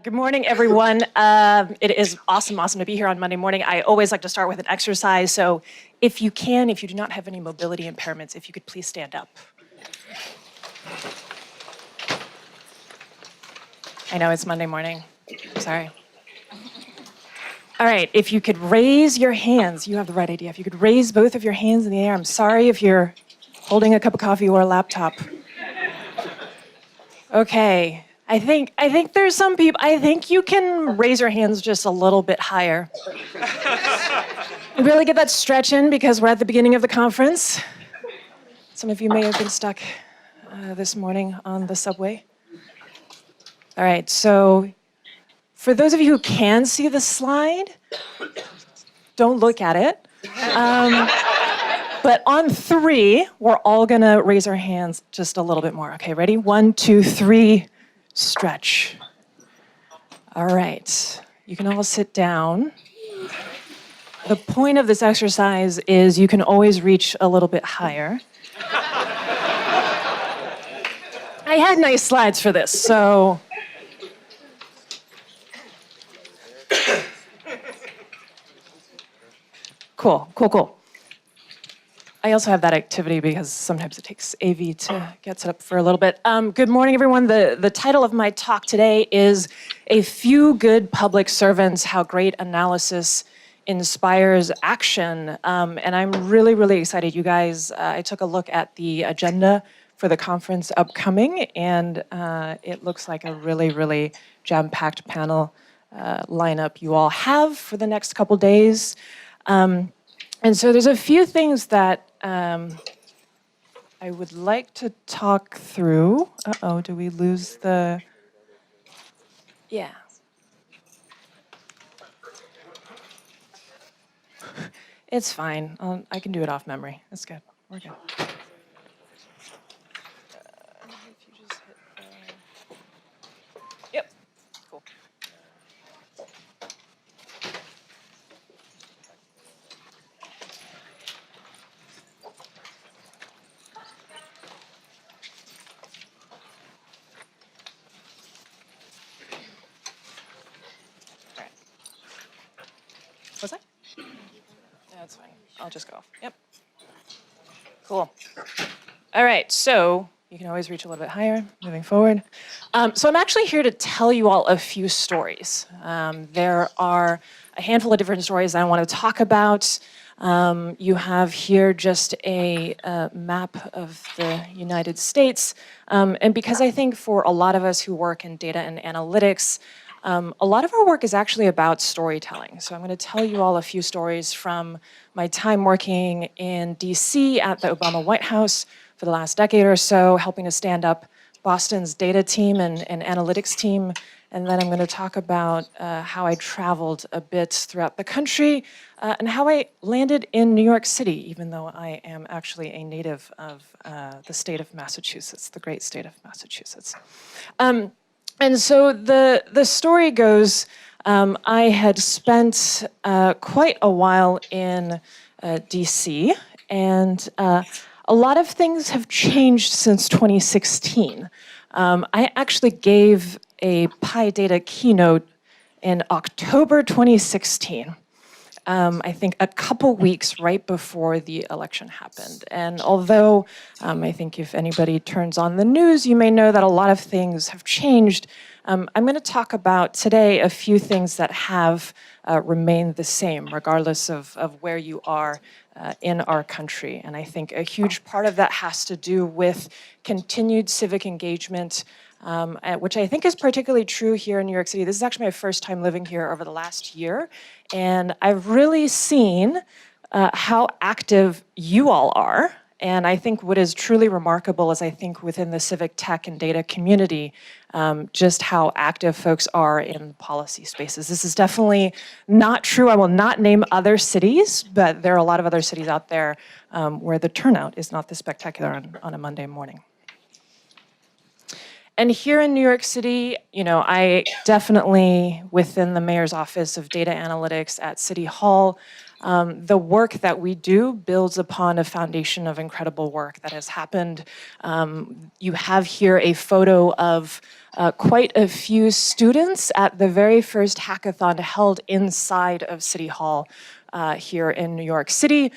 Good morning, everyone. It is awesome to be here on Monday morning. I always like to start with an exercise, so if you do not have any mobility impairments, if you could please stand up. I know it's Monday morning. I'm sorry. All right, if you could raise your hands, you have the right idea. If you could raise both of your hands in the air. I'm sorry if you're holding a cup of coffee or a laptop. Okay. I think there's some people, I think you can raise your hands just a little bit higher. Really get that stretch in because we're at the beginning of the conference. Some of you may have been stuck this morning on the subway. All right, so for those of you who can see the slide, don't look at it. But on 3, we're all gonna raise our hands just a little bit more. Okay, ready? 1, 2, 3. Stretch. All right, you can all sit down. The point of this exercise is you can always reach a little bit higher. I had nice slides for this, so. Cool. I also have that activity because sometimes it takes AV to get set up for a little bit. Good morning, everyone. The title of my talk today is A Few Good Public Servants, How Great Analysis Inspires Action. And I'm really excited, you guys. I took a look at the agenda for the conference upcoming, and it looks like a really jam-packed panel lineup you all have for the next couple days. And so there's a few things that I would like to talk through. Uh-oh, do we lose the... Yeah. It's fine. I can do it off memory. It's good. We're good. If you just hit, Yep. Cool. What's that? That's fine. I'll just go. Yep. Cool. All right, so you can always reach a little bit higher, moving forward. So I'm actually here to tell you all a few stories. There are a handful of different stories I want to talk about. You have here just a map of the United States. And because I think for a lot of us who work in data and analytics, a lot of our work is actually about storytelling. So I'm going to tell you all a few stories from my time working in DC at the Obama White House for the last decade or so, helping to stand up Boston's data team and analytics team. And then I'm going to talk about how I traveled a bit throughout the country and how I landed in New York City, even though I am actually a native of the state of Massachusetts, the great state of Massachusetts. And so the story goes, I had spent quite a while in DC, and a lot of things have changed since 2016. I actually gave a PyData keynote in October 2016. I think a couple weeks right before the election happened. And although I think if anybody turns on the news, you may know that a lot of things have changed, I'm going to talk about today a few things that have remained the same, regardless of where you are in our country. And I think a huge part of that has to do with continued civic engagement, which I think is particularly true here in New York City. This is actually my first time living here over the last year, and I've really seen how active you all are. And I think what is truly remarkable is I think within the civic tech and data community, just how active folks are in policy spaces. This is definitely not true. I will not name other cities, but there are a lot of other cities out there where the turnout is not this spectacular on a Monday morning. And here in New York City, I definitely, within the mayor's office of data analytics at City Hall, the work that we do builds upon a foundation of incredible work that has happened. You have here a photo of quite a few students at the very first hackathon held inside of City Hall here in New York City.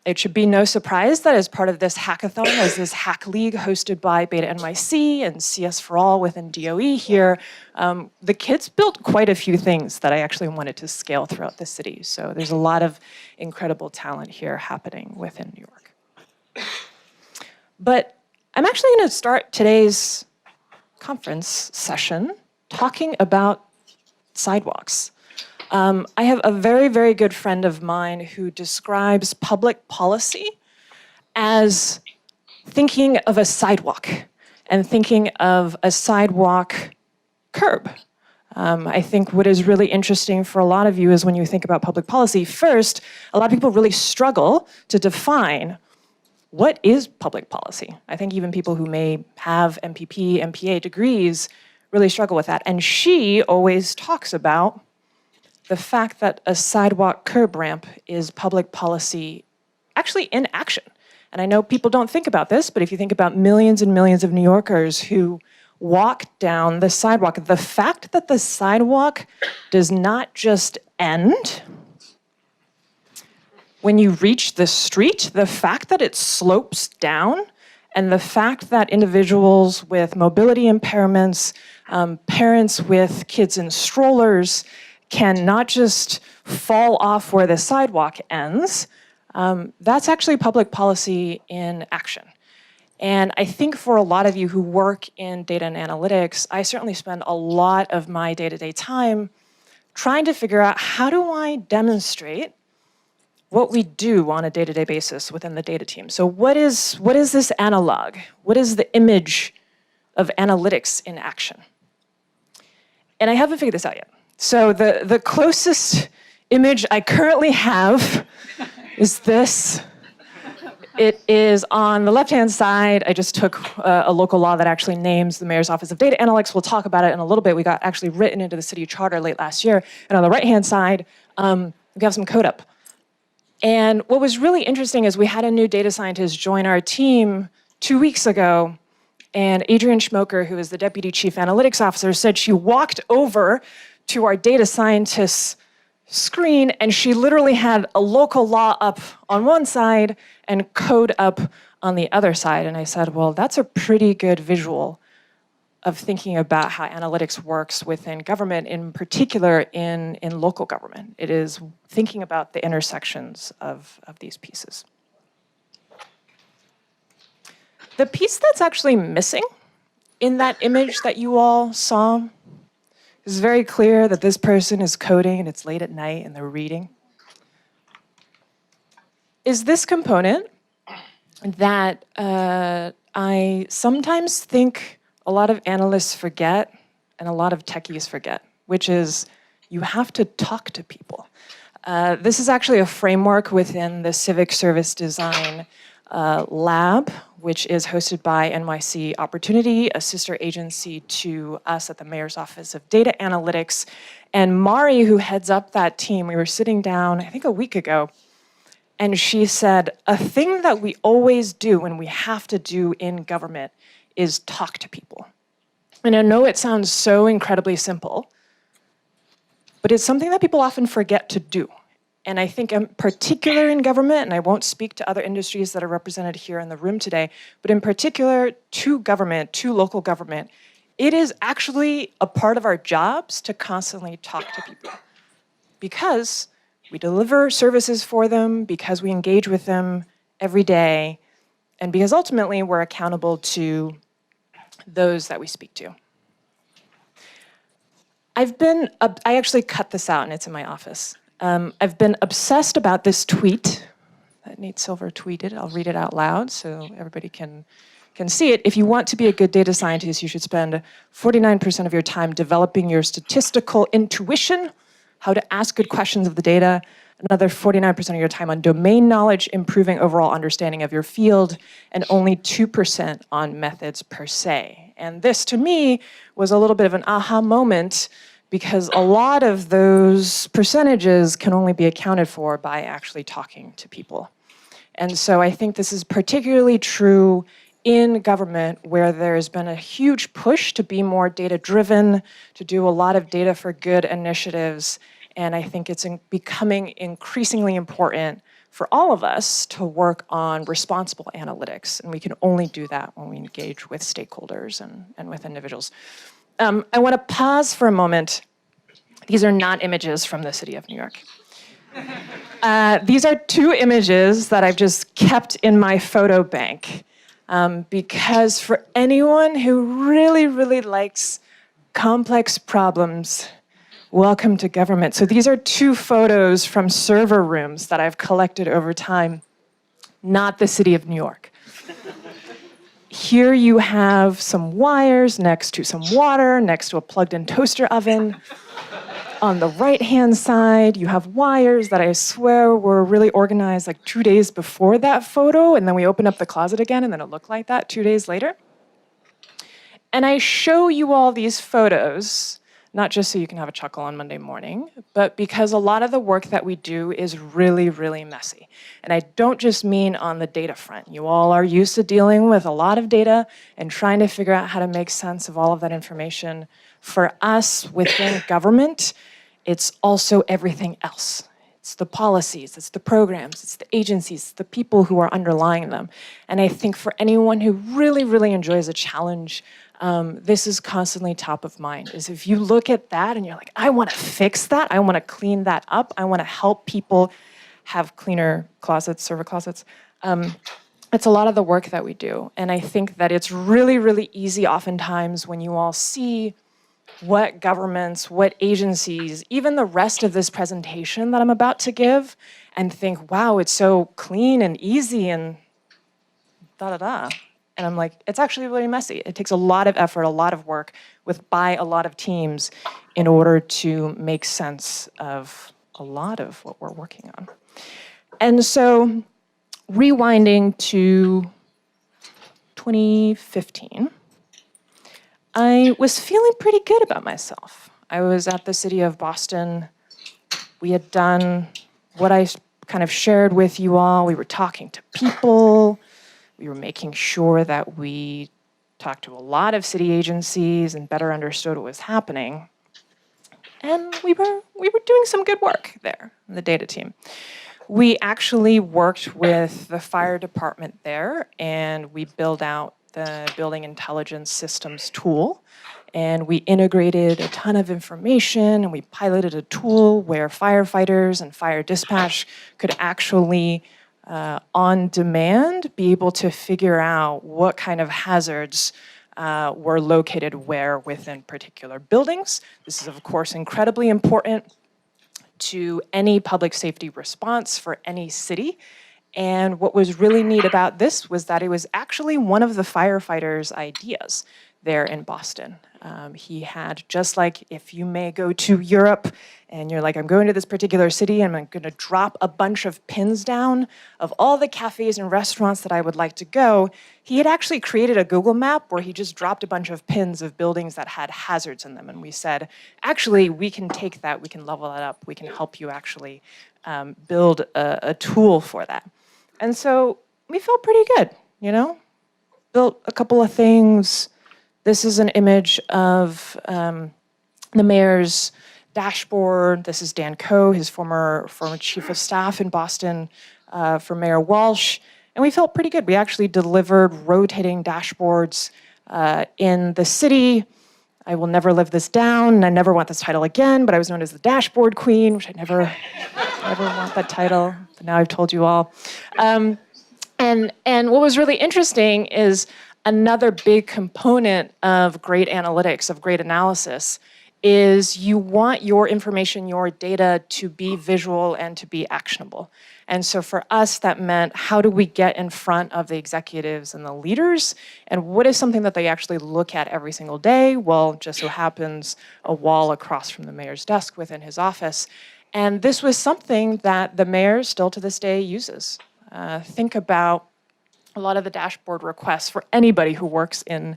It should be no surprise that as part of this hackathon, as this hack league hosted by Beta NYC and CS for All within DOE here, the kids built quite a few things that I actually wanted to scale throughout the city. So there's a lot of incredible talent here happening within New York. But I'm actually going to start today's conference session talking about sidewalks. I have a very, very good friend of mine who describes public policy as thinking of a sidewalk and thinking of a sidewalk curb. I think what is really interesting for a lot of you is when you think about public policy, first, a lot of people really struggle to define what is public policy. I think even people who may have MPP, MPA degrees really struggle with that. And she always talks about the fact that a sidewalk curb ramp is public policy actually in action. And I know people don't think about this, but if you think about millions and millions of New Yorkers who walk down the sidewalk, the fact that the sidewalk does not just end when you reach the street, the fact that it slopes down, and the fact that individuals with mobility impairments, parents with kids in strollers, can not just fall off where the sidewalk ends, that's actually public policy in action. And I think for a lot of you who work in data and analytics, I certainly spend a lot of my day-to-day time trying to figure out how do I demonstrate what we do on a day-to-day basis within the data team. So what is this analog? What is the image of analytics in action? And I haven't figured this out yet. So the closest image I currently have is this. It is on the left-hand side. I just took a local law that actually names the Mayor's Office of Data Analytics. We'll talk about it in a little bit. We got actually written into the city charter late last year. And on the right-hand side, we have some code up. And what was really interesting is we had a new data scientist join our team 2 weeks ago. And Adrienne Schmoker, who is the Deputy Chief Analytics Officer, said she walked over to our data scientist's screen, and she literally had a local law up on one side and code up on the other side. And I said, well, that's a pretty good visual of thinking about how analytics works within government, in particular in local government. It is thinking about the intersections of these pieces. The piece that's actually missing in that image that you all saw, it's very clear that this person is coding and it's late at night and they're reading, is this component that I sometimes think a lot of analysts forget and a lot of techies forget, which is you have to talk to people. This is actually a framework within the Civic Service Design Lab, which is hosted by NYC Opportunity, a sister agency to us at the Mayor's Office of Data Analytics. And Mari, who heads up that team, we were sitting down, I think a week ago, and she said, a thing that we always do when we have to do in government is talk to people. And I know it sounds so incredibly simple, but it's something that people often forget to do. And I think in particular in government, and I won't speak to other industries that are represented here in the room today, but in particular to government, to local government, it is actually a part of our jobs to constantly talk to people. Because we deliver services for them, because we engage with them every day, and because ultimately we're accountable to those that we speak to. I actually cut this out and it's in my office. I've been obsessed about this tweet that Nate Silver tweeted. I'll read it out loud so everybody can see it. If you want to be a good data scientist, you should spend 49% of your time developing your statistical intuition, how to ask good questions of the data, another 49% of your time on domain knowledge, improving overall understanding of your field, and only 2% on methods per se. And this, to me, was a little bit of an aha moment because a lot of those percentages can only be accounted for by actually talking to people. And so I think this is particularly true in government, where there's been a huge push to be more data-driven, to do a lot of data for good initiatives. And I think it's becoming increasingly important for all of us to work on responsible analytics. And we can only do that when we engage with stakeholders and with individuals. I want to pause for a moment. These are not images from the city of New York. These are two images that I've just kept in my photo bank. Because for anyone who really, really likes complex problems, welcome to government. So these are two photos from server rooms that I've collected over time, not the city of New York. Here you have some wires next to some water, next to a plugged-in toaster oven. On the right-hand side, you have wires that I swear were really organized like 2 days before that photo, and then we open up the closet again, and then it looked like that 2 days later. And I show you all these photos, not just so you can have a chuckle on Monday morning, but because a lot of the work that we do is really, really messy. And I don't just mean on the data front. You all are used to dealing with a lot of data and trying to figure out how to make sense of all of that information. For us within government, it's also everything else. It's the policies, it's the programs, it's the agencies, it's the people who are underlying them. And I think for anyone who really, really enjoys a challenge, this is constantly top of mind, is if you look at that and you're like, I want to fix that, I want to clean that up, I want to help people have cleaner closets, server closets. It's a lot of the work that we do. And I think that it's really, really easy oftentimes when you all see what governments, what agencies, even the rest of this presentation that I'm about to give, and think, wow, it's so clean and easy and da-da-da. And I'm like, it's actually really messy. It takes a lot of effort, a lot of work by a lot of teams in order to make sense of a lot of what we're working on. And so rewinding to 2015, I was feeling pretty good about myself. I was at the city of Boston. We had done what I kind of shared with you all. We were talking to people. We were making sure that we talked to a lot of city agencies and better understood what was happening. And we were doing some good work there in the data team. We actually worked with the fire department there, and we built out the Building Intelligence Systems tool. And we integrated a ton of information, and we piloted a tool where firefighters and fire dispatch could actually, on demand, be able to figure out what kind of hazards were located where within particular buildings. This is, of course, incredibly important to any public safety response for any city. And what was really neat about this was that it was actually one of the firefighters' ideas there in Boston. He had, just like if you may go to Europe and you're like, I'm going to this particular city and I'm going to drop a bunch of pins down of all the cafes and restaurants that I would like to go, he had actually created a Google map where he just dropped a bunch of pins of buildings that had hazards in them. And we said, actually, we can take that, we can level that up, we can help you actually build a tool for that. And so we felt pretty good, you know? Built a couple of things. This is an image of the mayor's dashboard. This is Dan Coe, his former chief of staff in Boston for Mayor Walsh. And we felt pretty good. We actually delivered rotating dashboards in the city. I will never live this down, and I never want this title again, but I was known as the dashboard queen, which I never want that title, but now I've told you all. And what was really interesting is another big component of great analytics, of great analysis, is you want your information, your data to be visual and to be actionable. And so for us, that meant how do we get in front of the executives and the leaders, and what is something that they actually look at every single day? Well, just so happens a wall across from the mayor's desk within his office. And this was something that the mayor still to this day uses. Think about a lot of the dashboard requests for anybody who works in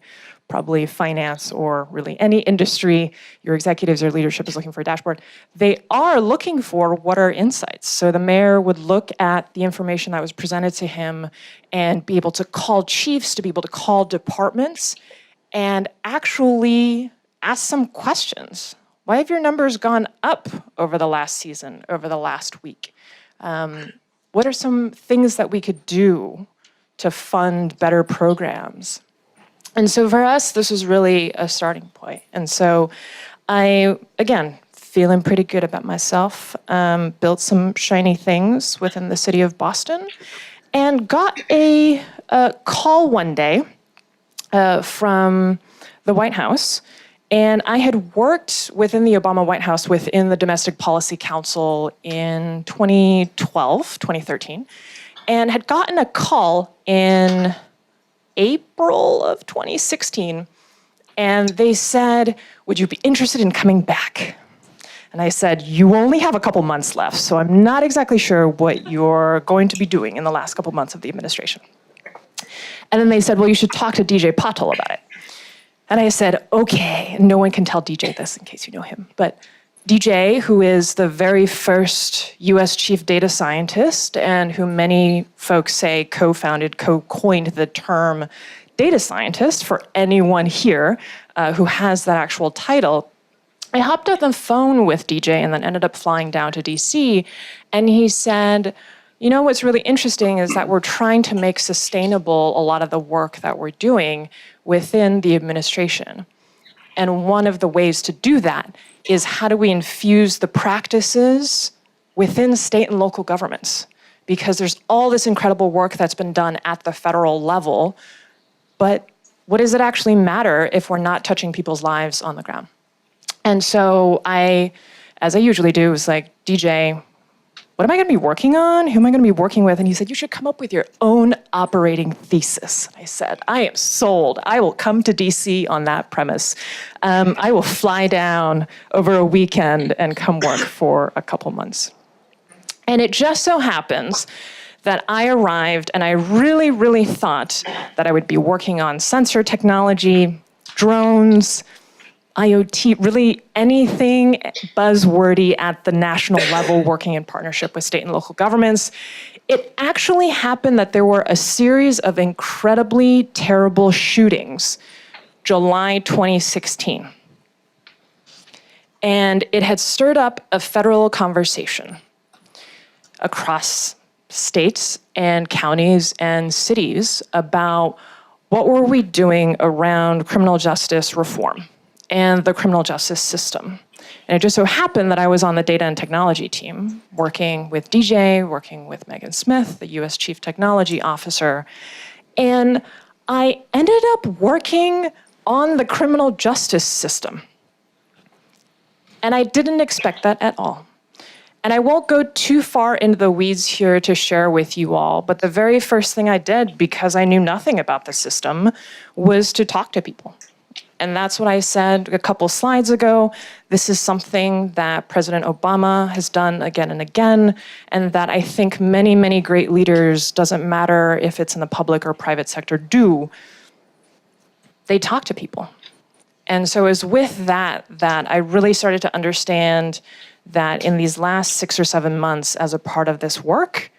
probably finance or really any industry, your executives or leadership is looking for a dashboard. They are looking for what are insights. So the mayor would look at the information that was presented to him and be able to call chiefs, to be able to call departments, and actually ask some questions. Why have your numbers gone up over the last season, over the last week? What are some things that we could do to fund better programs? And so for us, this was really a starting point. And so I, again, feeling pretty good about myself, built some shiny things within the city of Boston, and got a call one day from the White House. And I had worked within the Obama White House within the Domestic Policy Council in 2012, 2013, and had gotten a call in April of 2016. And they said, would you be interested in coming back? And I said, you only have a couple months left, so I'm not exactly sure what you're going to be doing in the last couple months of the administration. And then they said, well, you should talk to DJ Patil about it. And I said, okay, no one can tell DJ this in case you know him. But DJ, who is the very first US chief data scientist and who many folks say co-founded, co-coined the term data scientist for anyone here who has that actual title, I hopped on the phone with DJ and then ended up flying down to DC. And he said, you know, what's really interesting is that we're trying to make sustainable a lot of the work that we're doing within the administration. And one of the ways to do that is how do we infuse the practices within state and local governments? Because there's all this incredible work that's been done at the federal level, but what does it actually matter if we're not touching people's lives on the ground? And so I, as I usually do, was like, DJ, what am I going to be working on? Who am I going to be working with? And he said, you should come up with your own operating thesis. I said, I am sold. I will come to DC on that premise. I will fly down over a weekend and come work for a couple months. And it just so happens that I arrived and I really, really thought that I would be working on sensor technology, drones, IoT, really anything buzzwordy at the national level, working in partnership with state and local governments. It actually happened that there were a series of incredibly terrible shootings, July 2016. And it had stirred up a federal conversation across states and counties and cities about what were we doing around criminal justice reform and the criminal justice system. And it just so happened that I was on the data and technology team, working with DJ, working with Megan Smith, the US Chief Technology Officer. And I ended up working on the criminal justice system. And I didn't expect that at all. And I won't go too far into the weeds here to share with you all, but the very first thing I did, because I knew nothing about the system, was to talk to people. And that's what I said a couple slides ago. This is something that President Obama has done again and again, and that I think many, many great leaders, doesn't matter if it's in the public or private sector, do. They talk to people. And so it was with that I really started to understand that in these last 6 or 7 months as a part of this work,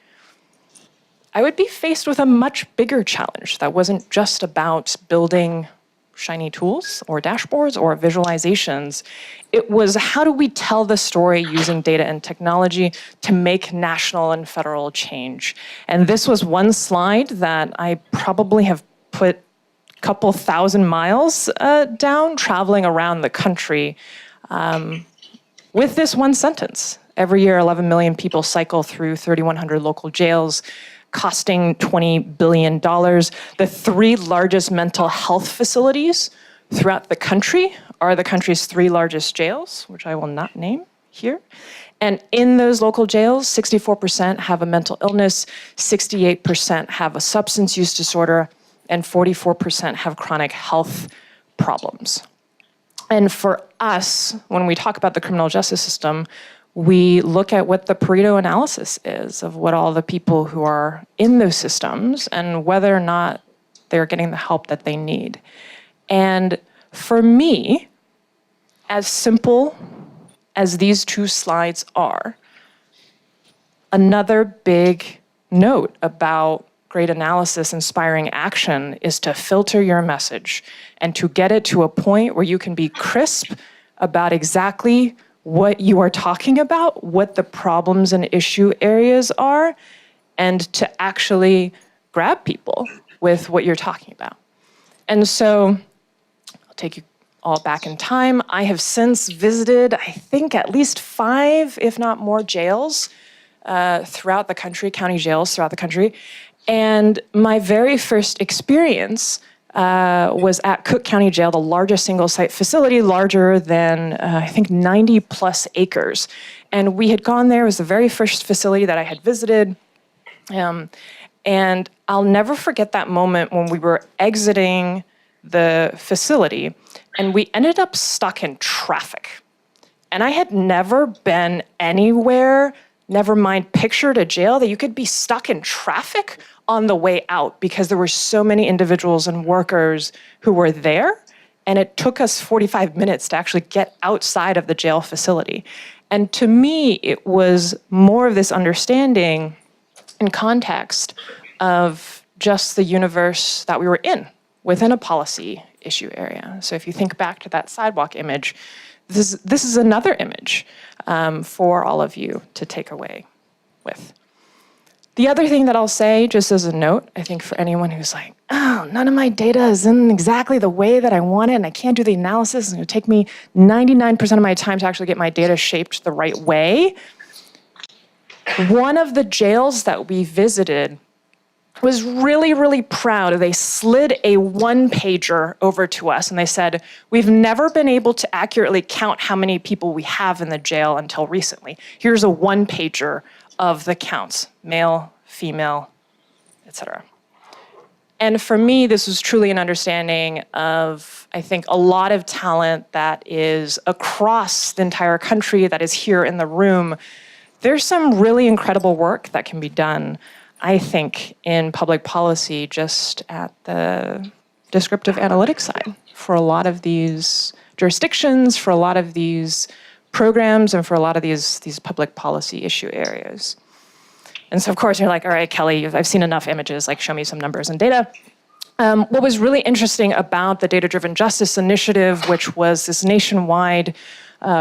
I would be faced with a much bigger challenge that wasn't just about building shiny tools or dashboards or visualizations. It was, how do we tell the story using data and technology to make national and federal change? And this was one slide that I probably have put a couple thousand miles down, traveling around the country with this one sentence. Every year, 11 million people cycle through 3,100 local jails, costing $20 billion. The 3 largest mental health facilities throughout the country are the country's 3 largest jails, which I will not name here. And in those local jails, 64% have a mental illness, 68% have a substance use disorder, and 44% have chronic health problems. And for us, when we talk about the criminal justice system, we look at what the Pareto analysis is of what all the people who are in those systems and whether or not they're getting the help that they need. And for me, as simple as these two slides are, another big note about great analysis inspiring action is to filter your message and to get it to a point where you can be crisp about exactly what you are talking about, what the problems and issue areas are, and to actually grab people with what you're talking about. And so I'll take you all back in time. I have since visited, I think, at least 5, if not more, jails throughout the country, county jails throughout the country. And my very first experience was at Cook County Jail, the largest single-site facility, larger than, I think, 90-plus acres. And we had gone there. It was the very first facility that I had visited. And I'll never forget that moment when we were exiting the facility, and we ended up stuck in traffic. And I had never been anywhere, never mind pictured a jail, that you could be stuck in traffic on the way out because there were so many individuals and workers who were there, and it took us 45 minutes to actually get outside of the jail facility. And to me, it was more of this understanding and context of just the universe that we were in within a policy issue area. So if you think back to that sidewalk image, this is another image for all of you to take away with. The other thing that I'll say, just as a note, I think for anyone who's like, oh, none of my data is in exactly the way that I want it, and I can't do the analysis, and it'll take me 99% of my time to actually get my data shaped the right way. One of the jails that we visited was really, really proud. They slid a one-pager over to us, and they said, we've never been able to accurately count how many people we have in the jail until recently. Here's a one-pager of the counts, male, female, etc. And for me, this was truly an understanding of, I think, a lot of talent that is across the entire country, that is here in the room. There's some really incredible work that can be done, I think, in public policy just at the descriptive analytics side for a lot of these jurisdictions, for a lot of these programs, and for a lot of these public policy issue areas. And so, of course, you're like, all right, Kelly, I've seen enough images, like show me some numbers and data. What was really interesting about the Data-Driven Justice Initiative, which was this nationwide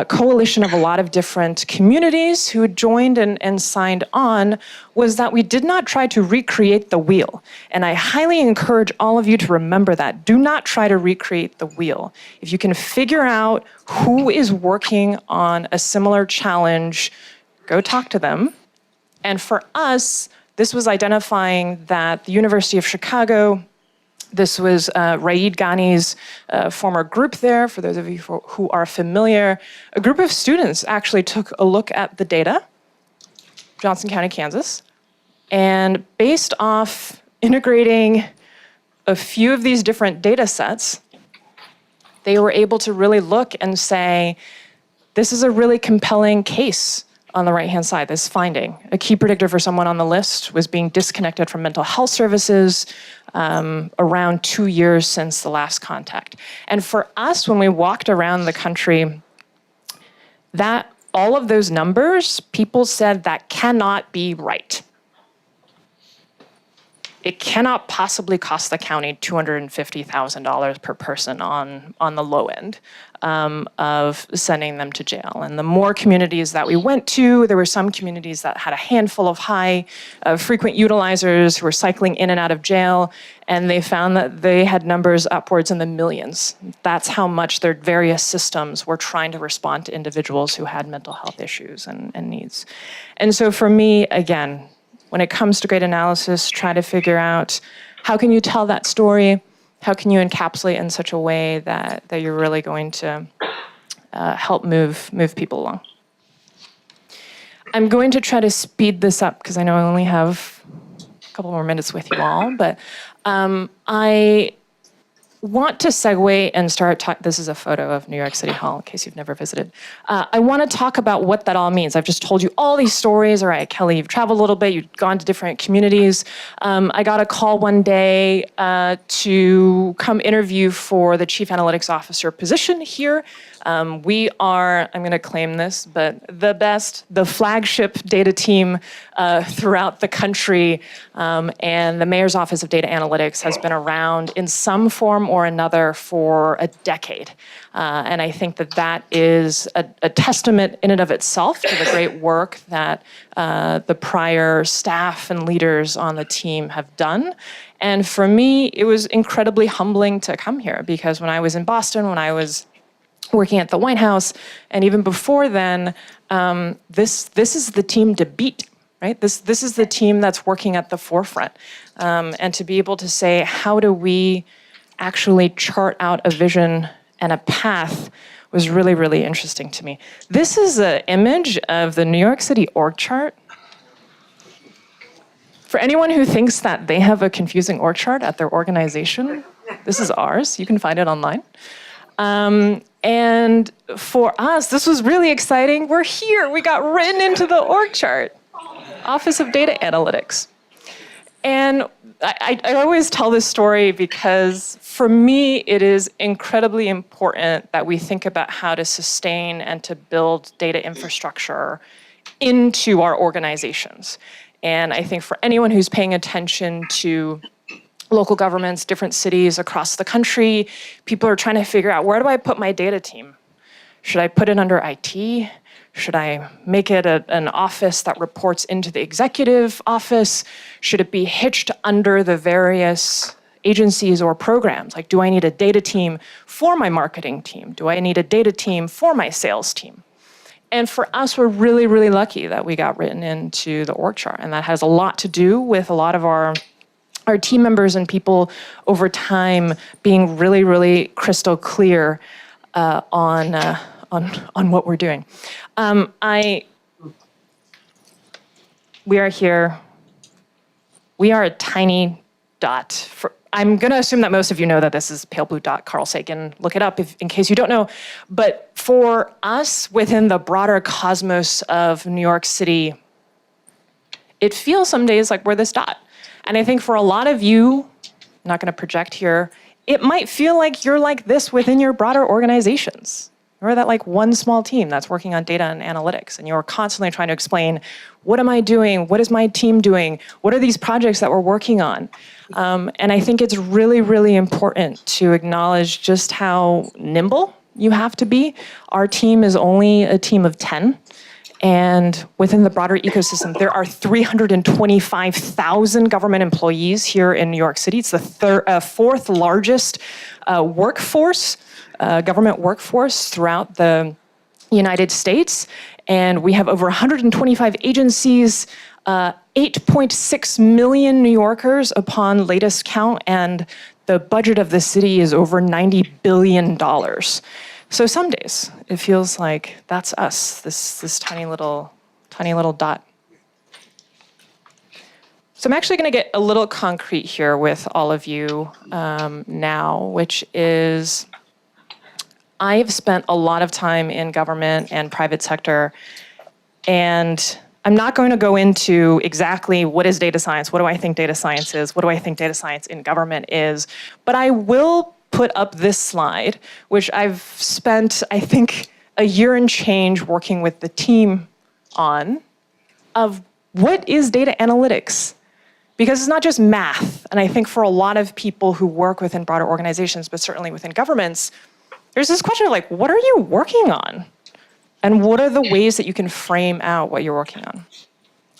coalition of a lot of different communities who had joined and signed on, was that we did not try to recreate the wheel. And I highly encourage all of you to remember that. Do not try to recreate the wheel. If you can figure out who is working on a similar challenge, go talk to them. And for us, this was identifying that the University of Chicago, this was Raeed Ghani's former group there, for those of you who are familiar. A group of students actually took a look at the data, Johnson County, Kansas, and based off integrating a few of these different data sets, they were able to really look and say, this is a really compelling case on the right-hand side, this finding. A key predictor for someone on the list was being disconnected from mental health services around 2 years since the last contact. And for us, when we walked around the country, that all of those numbers, people said that cannot be right. It cannot possibly cost the county $250,000 per person on the low end of sending them to jail. And the more communities that we went to, there were some communities that had a handful of high frequent utilizers who were cycling in and out of jail, and they found that they had numbers upwards in the millions. That's how much their various systems were trying to respond to individuals who had mental health issues and needs. And so for me, again, when it comes to great analysis, try to figure out how can you tell that story, how can you encapsulate in such a way that you're really going to help move people along. I'm going to try to speed this up because I know I only have a couple more minutes with you all, but I want to segue and start talking. This is a photo of New York City Hall, in case you've never visited. I want to talk about what that all means. I've just told you all these stories. All right, Kelly, you've traveled a little bit. You've gone to different communities. I got a call one day to come interview for the Chief Analytics Officer position here. We are, I'm going to claim this, but the flagship data team throughout the country, and the Mayor's Office of Data Analytics has been around in some form or another for a decade. And I think that is a testament in and of itself to the great work that the prior staff and leaders on the team have done. And for me, it was incredibly humbling to come here, because when I was in Boston, when I was working at the White House, and even before then, this is the team to beat, right? This is the team that's working at the forefront. And to be able to say, how do we actually chart out a vision and a path was really, really interesting to me. This is an image of the New York City org chart. For anyone who thinks that they have a confusing org chart at their organization, this is ours. You can find it online. And for us, this was really exciting. We're here. We got written into the org chart. Office of Data Analytics. And I always tell this story because for me, it is incredibly important that we think about how to sustain and to build data infrastructure into our organizations. And I think for anyone who's paying attention to local governments, different cities across the country, people are trying to figure out, where do I put my data team? Should I put it under IT? Should I make it an office that reports into the executive office? Should it be hitched under the various agencies or programs? Like, do I need a data team for my marketing team? Do I need a data team for my sales team? And for us, we're really, really lucky that we got written into the org chart. And that has a lot to do with a lot of our team members and people over time being really, really crystal clear on what we're doing. We are here. We are a tiny dot. I'm going to assume that most of you know that this is pale blue dot, Carl Sagan. Look it up in case you don't know. But for us, within the broader cosmos of New York City, it feels some days like we're this dot. And I think for a lot of you, I'm not going to project here, it might feel like you're like this within your broader organizations. Or that like one small team that's working on data and analytics, and you're constantly trying to explain, what am I doing? What is my team doing? What are these projects that we're working on? And I think it's really, really important to acknowledge just how nimble you have to be. Our team is only a team of 10. And within the broader ecosystem, there are 325,000 government employees here in New York City. It's the fourth largest workforce, government workforce throughout the United States. And we have over 125 agencies, 8.6 million New Yorkers upon latest count, and the budget of the city is over $90 billion. So some days it feels like that's us, this tiny little dot. So I'm actually going to get a little concrete here with all of you now, which is I've spent a lot of time in government and private sector, and I'm not going to go into exactly what is data science, what do I think data science is, what do I think data science in government is, but I will put up this slide, which I've spent, I think, a year and change working with the team on, of what is data analytics? Because it's not just math. And I think for a lot of people who work within broader organizations, but certainly within governments, there's this question of like, what are you working on? And what are the ways that you can frame out what you're working on?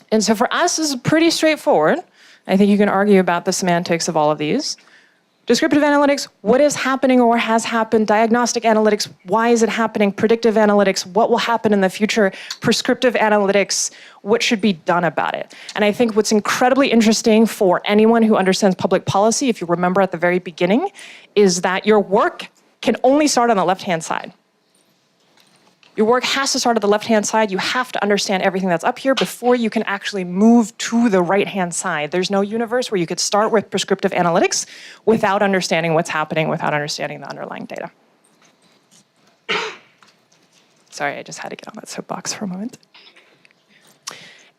And so for us, this is pretty straightforward. I think you can argue about the semantics of all of these. Descriptive analytics, what is happening or has happened? Diagnostic analytics, why is it happening? Predictive analytics, what will happen in the future? Prescriptive analytics, what should be done about it? And I think what's incredibly interesting for anyone who understands public policy, if you remember at the very beginning, is that your work can only start on the left-hand side. Your work has to start at the left-hand side. You have to understand everything that's up here before you can actually move to the right-hand side. There's no universe where you could start with prescriptive analytics without understanding what's happening, without understanding the underlying data. Sorry, I just had to get on that soapbox for a moment.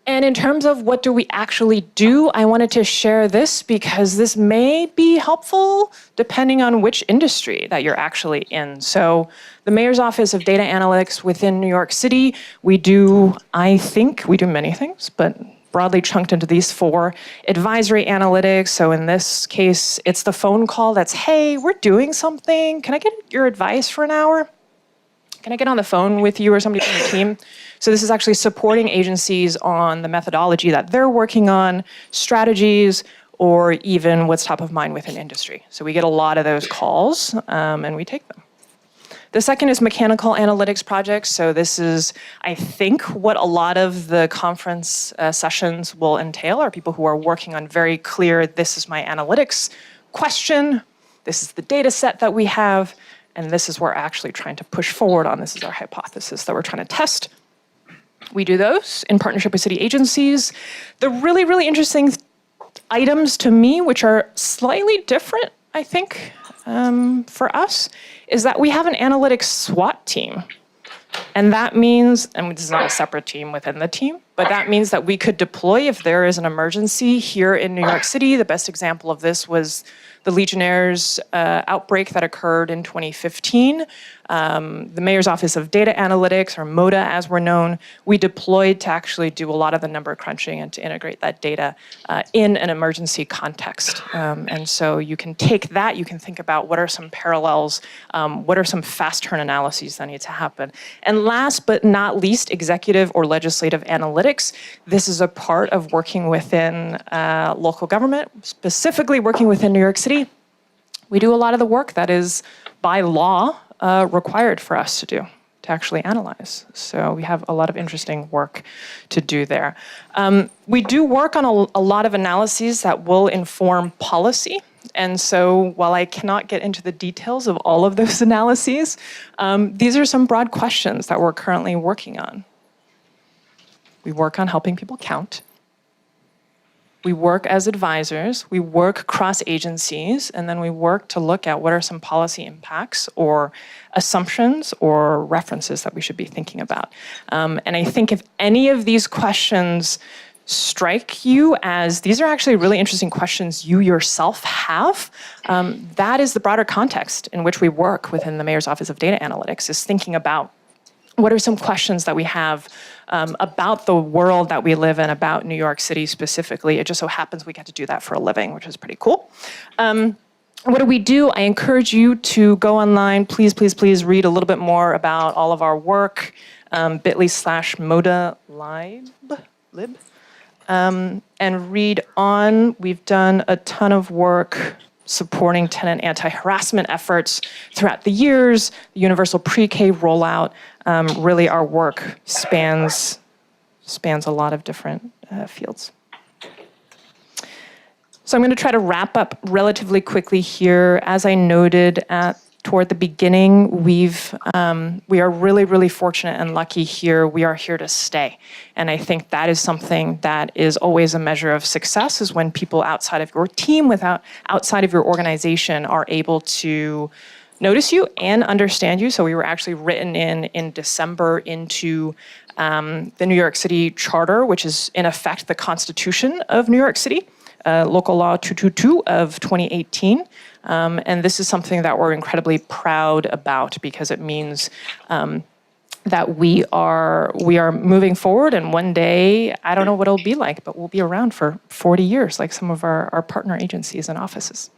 And in terms of what do we actually do, I wanted to share this because this may be helpful depending on which industry that you're actually in. So the Mayor's Office of Data Analytics within New York City, we do many things, but broadly chunked into these 4. Advisory analytics, so in this case, it's the phone call that's, hey, we're doing something. Can I get your advice for an hour? Can I get on the phone with you or somebody from your team? So this is actually supporting agencies on the methodology that they're working on, strategies, or even what's top of mind within industry. So we get a lot of those calls, and we take them. The second is mechanical analytics projects. So this is, I think, what a lot of the conference sessions will entail, are people who are working on very clear, this is my analytics question, this is the data set that we have, and this is what we're actually trying to push forward on. This is our hypothesis that we're trying to test. We do those in partnership with city agencies. The really, really interesting items to me, which are slightly different, I think, for us, is that we have an analytics SWAT team. And that means, and this is not a separate team within the team, but that means that we could deploy if there is an emergency here in New York City. The best example of this was the Legionnaires' outbreak that occurred in 2015. The Mayor's Office of Data Analytics, or MODA as we're known, we deployed to actually do a lot of the number crunching and to integrate that data in an emergency context. And so you can take that, you can think about what are some parallels, what are some fast turn analyses that need to happen. And last but not least, executive or legislative analytics. This is a part of working within local government, specifically working within New York City. We do a lot of the work that is by law required for us to do, to actually analyze. So we have a lot of interesting work to do there. We do work on a lot of analyses that will inform policy. And so while I cannot get into the details of all of those analyses, these are some broad questions that we're currently working on. We work on helping people count. We work as advisors, we work cross agencies, and then we work to look at what are some policy impacts or assumptions or references that we should be thinking about. And I think if any of these questions strike you as these are actually really interesting questions you yourself have, that is the broader context in which we work within the Mayor's Office of Data Analytics, is thinking about what are some questions that we have about the world that we live in, about New York City specifically. It just so happens we get to do that for a living, which is pretty cool. What do we do? I encourage you to go online. Please, please, please read a little bit more about all of our work, bit.ly/MODA lib, and read on. We've done a ton of work supporting tenant anti-harassment efforts throughout the years, the universal pre-K rollout. Really our work spans a lot of different fields. So I'm going to try to wrap up relatively quickly here. As I noted toward the beginning, we are really, really fortunate and lucky here. We are here to stay. And I think that is something that is always a measure of success, is when people outside of your team, outside of your organization, are able to notice you and understand you. So we were actually written in December into the New York City Charter, which is in effect the Constitution of New York City, Local Law 222 of 2018. And this is something that we're incredibly proud about, because it means that we are moving forward, and one day, I don't know what it'll be like, but we'll be around for 40 years, like some of our partner agencies and offices.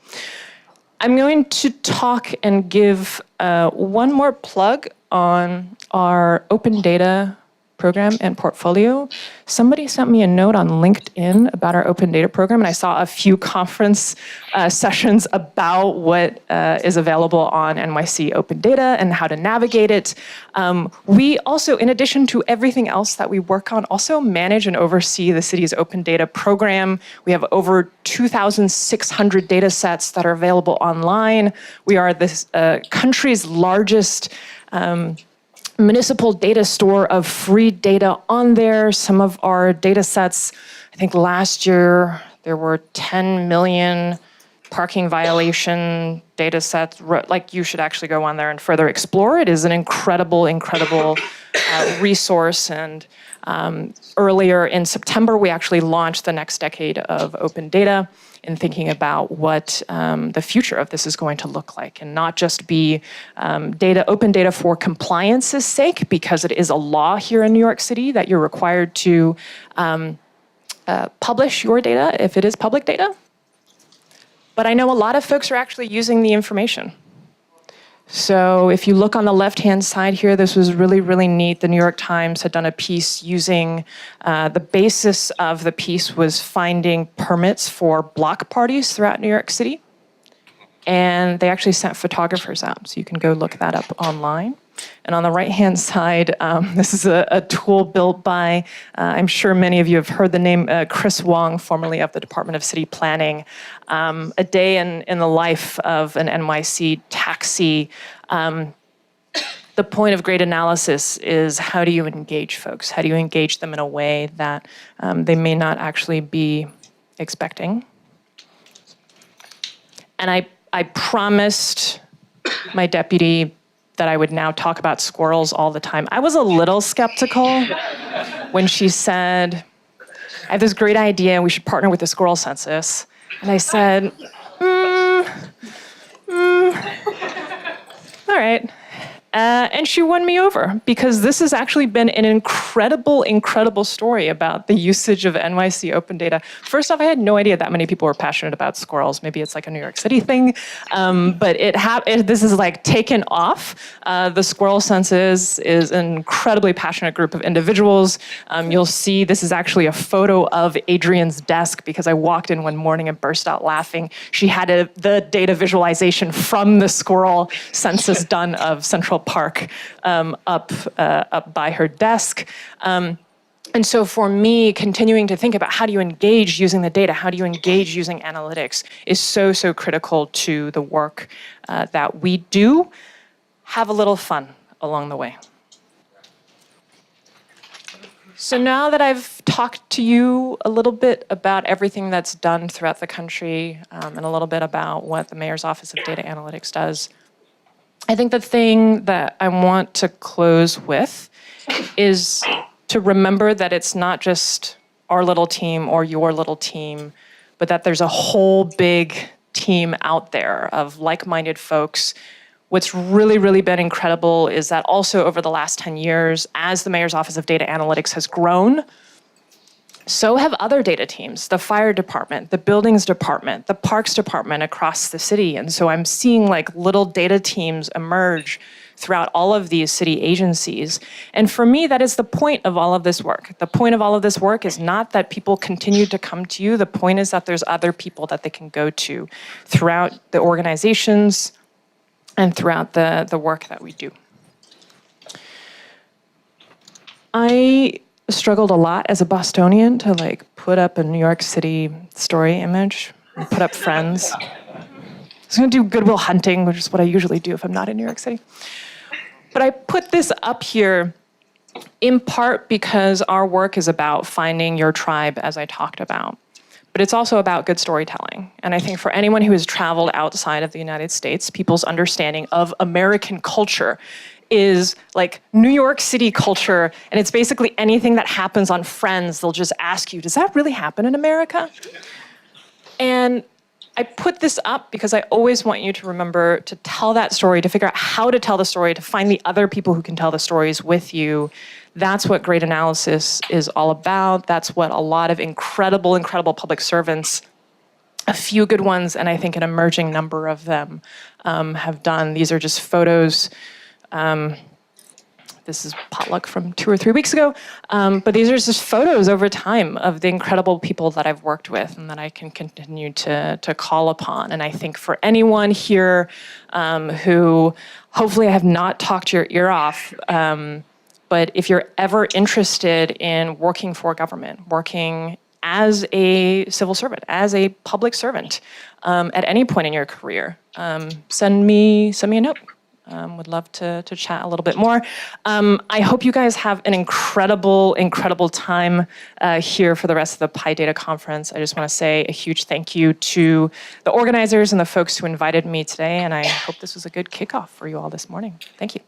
I'm going to talk and give one more plug on our open data program and portfolio. Somebody sent me a note on LinkedIn about our open data program, and I saw a few conference sessions about what is available on NYC open data and how to navigate it. We also, in addition to everything else that we work on, also manage and oversee the city's open data program. We have over 2,600 data sets that are available online. We are the country's largest municipal data store of free data on there. Some of our data sets, I think last year there were 10 million parking violation data sets. Like, you should actually go on there and further explore. It is an incredible, incredible resource. And earlier in September, we actually launched the next decade of open data in thinking about what the future of this is going to look like, and not just be open data for compliance's sake, because it is a law here in New York City that you're required to publish your data if it is public data. But I know a lot of folks are actually using the information. So if you look on the left-hand side here, this was really, really neat. The New York Times had done a piece using, the basis of the piece was finding permits for block parties throughout New York City. And they actually sent photographers out, so you can go look that up online. And on the right-hand side, this is a tool built by, I'm sure many of you have heard the name, Chris Wong, formerly of the Department of City Planning. A day in the life of an NYC taxi. The point of great analysis is, how do you engage folks? How do you engage them in a way that they may not actually be expecting? And I promised my deputy that I would now talk about squirrels all the time. I was a little skeptical when she said, I have this great idea, we should partner with the squirrel census. And I said, all right. And she won me over, because this has actually been an incredible, incredible story about the usage of NYC open data. First off, I had no idea that many people were passionate about squirrels. Maybe it's like a New York City thing, but this is like taken off. The squirrel census is an incredibly passionate group of individuals. You'll see this is actually a photo of Adrian's desk, because I walked in one morning and burst out laughing. She had the data visualization from the squirrel census done of Central Park up by her desk. And so for me, continuing to think about how do you engage using the data, how do you engage using analytics, is so, so critical to the work that we do. Have a little fun along the way. So now that I've talked to you a little bit about everything that's done throughout the country, and a little bit about what the Mayor's Office of Data Analytics does, I think the thing that I want to close with is to remember that it's not just our little team or your little team, but that there's a whole big team out there of like-minded folks. What's really, really been incredible is that also over the last 10 years, as the Mayor's Office of Data Analytics has grown, so have other data teams, the fire department, the buildings department, the parks department across the city. And so I'm seeing like little data teams emerge throughout all of these city agencies. And for me, that is the point of all of this work. The point of all of this work is not that people continue to come to you. The point is that there's other people that they can go to throughout the organizations and throughout the work that we do. I struggled a lot as a Bostonian to like put up a New York City story image, and put up friends. I was gonna do Goodwill Hunting, which is what I usually do if I'm not in New York City. But I put this up here in part because our work is about finding your tribe, as I talked about. But it's also about good storytelling. And I think for anyone who has traveled outside of the United States, people's understanding of American culture is like New York City culture, and it's basically anything that happens on Friends, they'll just ask you, does that really happen in America? And I put this up because I always want you to remember to tell that story, to figure out how to tell the story, to find the other people who can tell the stories with you. That's what great analysis is all about. That's what a lot of incredible, incredible public servants, a few good ones, and I think an emerging number of them have done. These are just photos. This is potluck from 2 or 3 weeks ago. But these are just photos over time of the incredible people that I've worked with and that I can continue to call upon. And I think for anyone here who hopefully I have not talked your ear off, but if you're ever interested in working for government, working as a civil servant, as a public servant, at any point in your career, send me a note. Would love to chat a little bit more. I hope you guys have an incredible time here for the rest of the PyData conference. I just want to say a huge thank you to the organizers and the folks who invited me today, and I hope this was a good kickoff for you all this morning. Thank you.